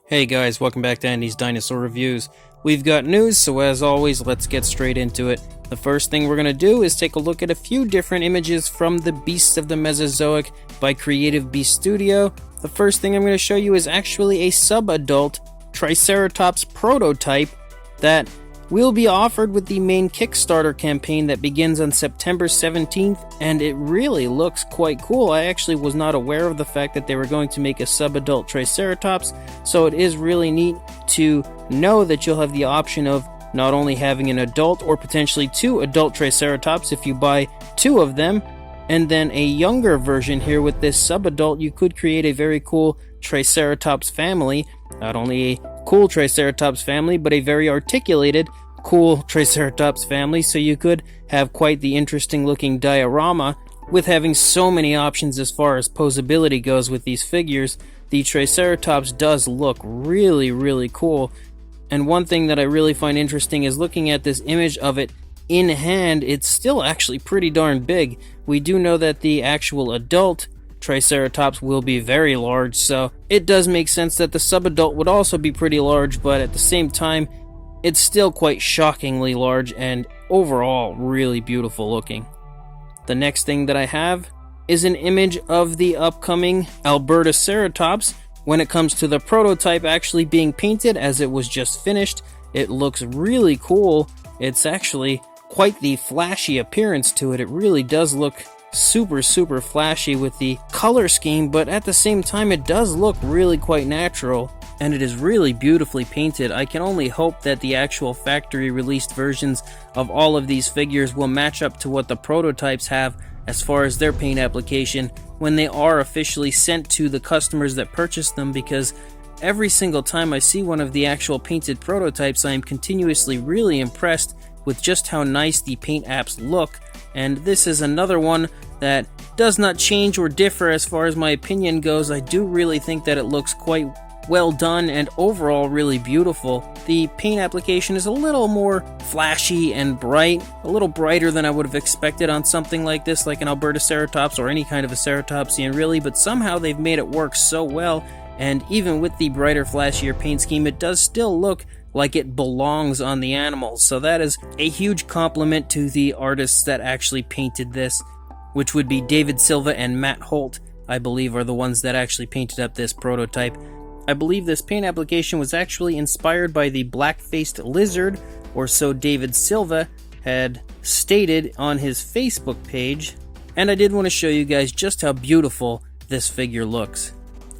Hey guys, welcome back to Andy's Dinosaur Reviews. We've got news, so as always, let's get straight into it. The first thing we're going to do is take a look at a few different images from the Beasts of the Mesozoic by Creative Beast Studio. The first thing I'm going to show you is actually a subadult Triceratops prototype that will be offered with the main Kickstarter campaign that begins on September 17th, and it really looks quite cool. I actually was not aware of the fact that they were going to make a subadult Triceratops, so it is really neat to know that you'll have the option of not only having an adult or potentially two adult Triceratops if you buy two of them, and then a younger version here with this subadult. You could create a very cool Triceratops family, not only a cool Triceratops family, but a very articulated, cool Triceratops family, so you could have quite the interesting looking diorama. With having so many options as far as posability goes with these figures, the Triceratops does look really cool. And one thing that I really find interesting is looking at this image of it in hand, it's still actually pretty darn big. We do know that the actual adult Triceratops will be very large, so it does make sense that the subadult would also be pretty large, but at the same time, it's still quite shockingly large and overall really beautiful looking. The next thing that I have is an image of the upcoming Albertus Eratops. When it comes to the prototype actually being painted, as it was just finished, it looks really cool. It's actually quite the flashy appearance to it. It really does look super flashy with the color scheme, but at the same time it does look really quite natural, and it is really beautifully painted. I can only hope that the actual factory released versions of all of these figures will match up to what the prototypes have as far as their paint application when they are officially sent to the customers that purchase them, because every single time I see one of the actual painted prototypes, I am continuously really impressed with just how nice the paint apps look. And this is another one that does not change or differ as far as my opinion goes. I do really think that it looks quite well done and overall really beautiful. The paint application is a little more flashy and bright, a little brighter than I would have expected on something like this, like an Albertus Eratops or any kind of a Ceratopsian really, but somehow they've made it work so well, and even with the brighter, flashier paint scheme, it does still look like it belongs on the animals. So that is a huge compliment to the artists that actually painted this, which would be David Silva and Matt Holt, I believe, are the ones that actually painted up this prototype. I believe this paint application was actually inspired by the black-faced lizard, or so David Silva had stated on his Facebook page, and I did want to show you guys just how beautiful this figure looks.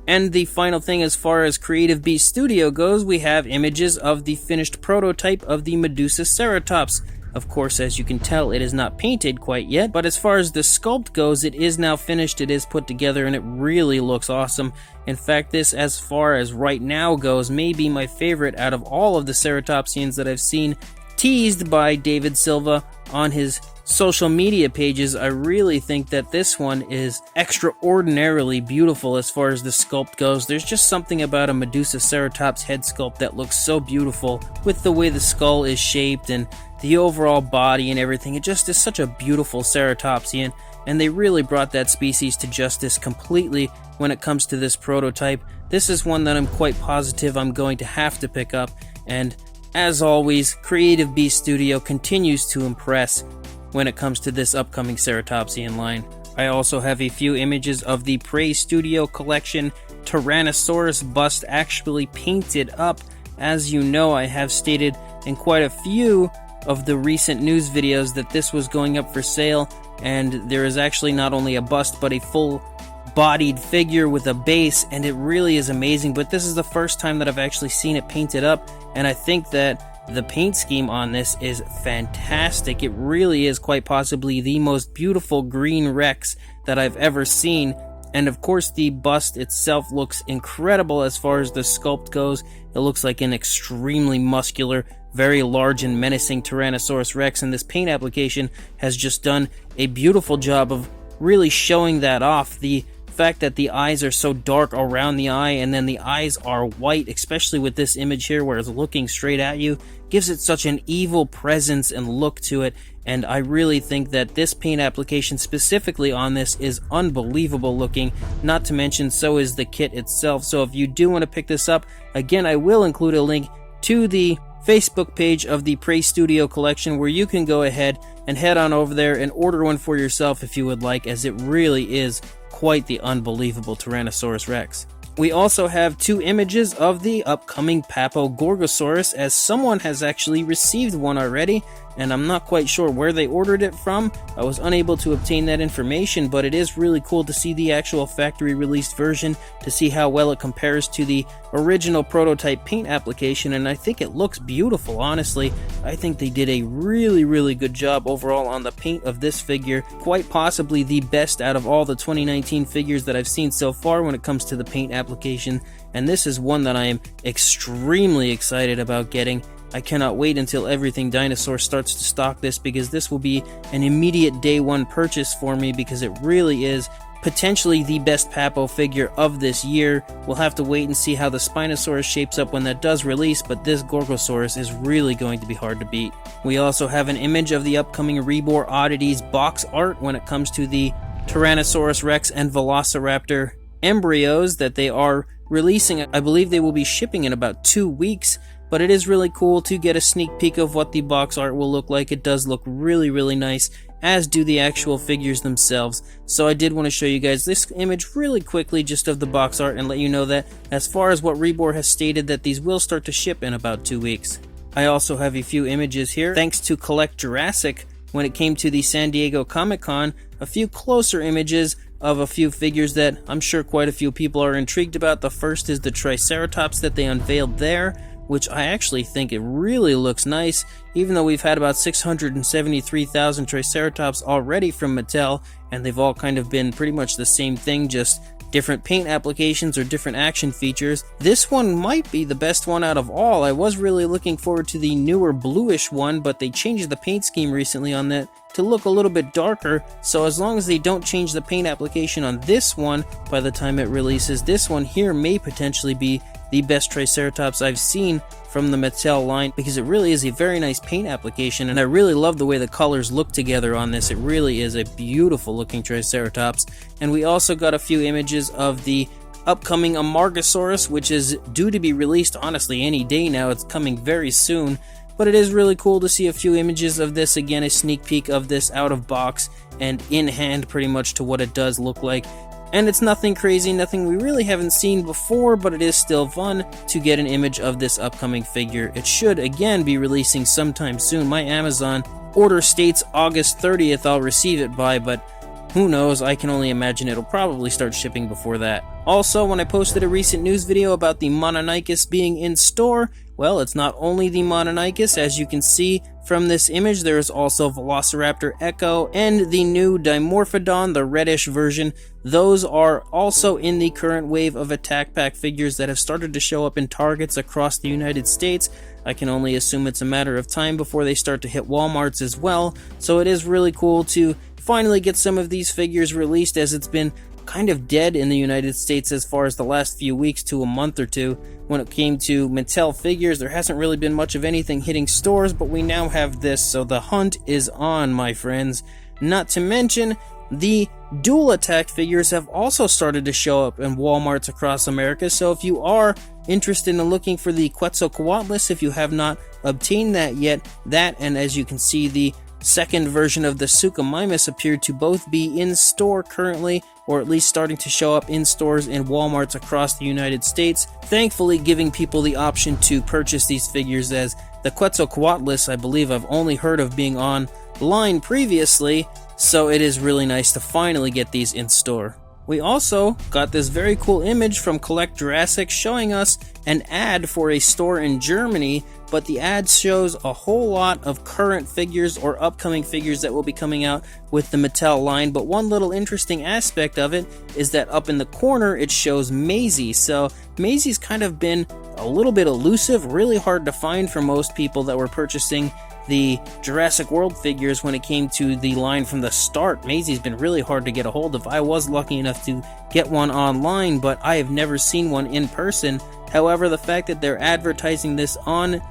And the final thing as far as Creative Beast Studio goes, we have images of the finished prototype of the Medusa Serratops. Of course, as you can tell, it is not painted quite yet, but as far as the sculpt goes, it is now finished, it is put together, and it really looks awesome. In fact, this, as far as right now goes, may be my favorite out of all of the Ceratopsians that I've seen teased by David Silva on his social media pages. I really think that this one is extraordinarily beautiful as far as the sculpt goes. There's just something about a Medusa Serratops head sculpt that looks so beautiful with the way the skull is shaped and the overall body and everything. It just is such a beautiful Ceratopsian, and they really brought that species to justice completely when it comes to this prototype. This is one that I'm quite positive I'm going to have to pick up, and as always, Creative Beast Studio continues to impress when it comes to this upcoming Ceratopsian line. I also have a few images of the Prey Studio Collection Tyrannosaurus bust actually painted up. As you know, I have stated in quite a few of the recent news videos that this was going up for sale, and there is actually not only a bust but a full-bodied figure with a base, and it really is amazing. But this is the first time that I've actually seen it painted up, and I think that the paint scheme on this is fantastic. It really is quite possibly the most beautiful green Rex that I've ever seen. And of course, the bust itself looks incredible as far as the sculpt goes. It looks like an extremely muscular, very large and menacing Tyrannosaurus Rex, and this paint application has just done a beautiful job of really showing that off. The fact that the eyes are so dark around the eye and then the eyes are white, especially with this image here where it's looking straight at you, gives it such an evil presence and look to it, and I really think that this paint application specifically on this is unbelievable looking. Not to mention, so is the kit itself. So if you do want to pick this up, again, I will include a link to the Facebook page of the Prey Studio collection, where you can go ahead and head on over there and order one for yourself if you would like, as it really is quite the unbelievable Tyrannosaurus Rex. We also have 2 images of the upcoming Papo Gorgosaurus, as someone has actually received one already, and I'm not quite sure where they ordered it from. I was unable to obtain that information, but it is really cool to see the actual factory released version, to see how well it compares to the original prototype paint application, and I think it looks beautiful, honestly. I think they did a really good job overall on the paint of this figure, quite possibly the best out of all the 2019 figures that I've seen so far when it comes to the paint application, and this is one that I am extremely excited about getting. I cannot wait until Everything Dinosaur starts to stock this, because this will be an immediate day one purchase for me, because it really is potentially the best Papo figure of this year. We'll have to wait and see how the Spinosaurus shapes up when that does release, but this Gorgosaurus is really going to be hard to beat. We also have an image of the upcoming Rebor Oddities box art when it comes to the Tyrannosaurus Rex and Velociraptor embryos that they are releasing. I believe they will be shipping in about 2 weeks. But it is really cool to get a sneak peek of what the box art will look like. It does look really nice, as do the actual figures themselves. So I did want to show you guys this image really quickly just of the box art, and let you know that as far as what Rebor has stated, that these will start to ship in about 2 weeks. I also have a few images here, thanks to Collect Jurassic, when it came to the San Diego Comic-Con, a few closer images of a few figures that I'm sure quite a few people are intrigued about. The first is the Triceratops that they unveiled there, which I actually think it really looks nice, even though we've had about 673,000 Triceratops already from Mattel, and they've all kind of been pretty much the same thing, just different paint applications or different action features. This one might be the best one out of all. I was really looking forward to the newer bluish one, but they changed the paint scheme recently on that to look a little bit darker, so as long as they don't change the paint application on this one by the time it releases, this one here may potentially be the best Triceratops I've seen from the Mattel line, because it really is a very nice paint application, and I really love the way the colors look together on this. It really is a beautiful looking Triceratops. And we also got a few images of the upcoming Marcusosaurus, which is due to be released honestly any day now. It's coming very soon, but it is really cool to see a few images of this. Again, a sneak peek of this out of box and in hand pretty much to what it does look like. And it's nothing crazy, nothing we really haven't seen before, but it is still fun to get an image of this upcoming figure. It should, again, be releasing sometime soon. My Amazon order states August 30th I'll receive it by, but who knows, I can only imagine it'll probably start shipping before that. Also, when I posted a recent news video about the Mononychus being in store, well, it's not only the Mononychus. As you can see from this image, there is also Velociraptor Echo and the new Dimorphodon, the reddish version. Those are also in the current wave of attack pack figures that have started to show up in Targets across the United States. I can only assume it's a matter of time before they start to hit Walmarts as well, so it is really cool to finally get some of these figures released, as it's been kind of dead in the United States as far as the last few weeks to a month or two. When it came to Mattel figures, there hasn't really been much of anything hitting stores, but we now have this, so the hunt is on, my friends. Not to mention, the dual attack figures have also started to show up in Walmarts across America, so if you are interested in looking for the Quetzalcoatlus, if you have not obtained that yet, that, and as you can see, the second version of the Suchomimus appeared to both be in store currently, or at least starting to show up in stores in Walmarts across the United States, thankfully giving people the option to purchase these figures, as the Quetzalcoatlus I believe I've only heard of being online previously, so it is really nice to finally get these in store. We also got this very cool image from Collect Jurassic showing us an ad for a store in Germany, but the ad shows a whole lot of current figures or upcoming figures that will be coming out with the Mattel line. But one little interesting aspect of it is that up in the corner it shows Maisy. So Maisy's kind of been a little bit elusive, really hard to find for most people that were purchasing the Jurassic World figures when it came to the line from the start. Maisy's been really hard to get a hold of. I was lucky enough to get one online, but I have never seen one in person. However, the fact that they're advertising this on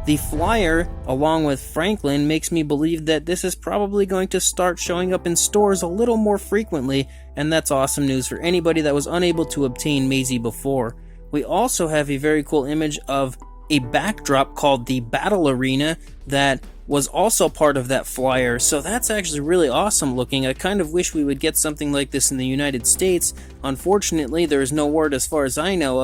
The flyer, along with Franklin, makes me believe that this is probably going to start showing up in stores a little more frequently, and that's awesome news for anybody that was unable to obtain Maisy before. We also have a very cool image of a backdrop called the Battle Arena that was also part of that flyer, so that's actually really awesome looking. I kind of wish we would get something like this in the United States. Unfortunately, there is no word, as far as I know,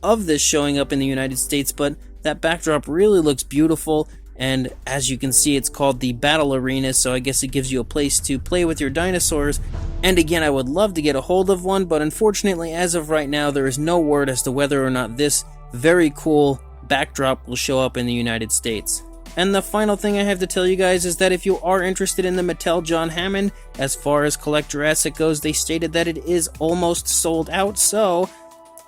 of this showing up in the United States, but that backdrop really looks beautiful, and as you can see, it's called the Battle Arena, so I guess it gives you a place to play with your dinosaurs. And again, I would love to get a hold of one, but unfortunately, as of right now, there is no word as to whether or not this very cool backdrop will show up in the United States. And the final thing I have to tell you guys is that if you are interested in the Mattel John Hammond, as far as Collect Jurassic goes, they stated that it is almost sold out, so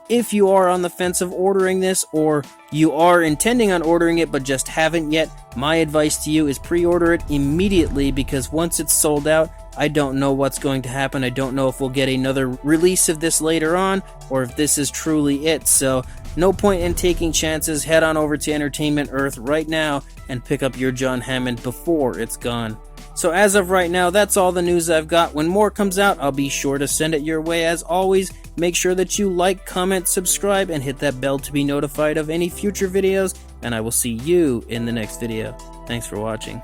if you are on the fence of ordering this, or you are intending on ordering it but just haven't yet, my advice to you is pre-order it immediately, because once it's sold out, I don't know what's going to happen. I don't know if we'll get another release of this later on, or if this is truly it, so no point in taking chances. Head on over to Entertainment Earth right now and pick up your John Hammond before it's gone. So as of right now, that's all the news I've got. When more comes out, I'll be sure to send it your way. As always, make sure that you like, comment, subscribe, and hit that bell to be notified of any future videos, and I will see you in the next video. Thanks for watching.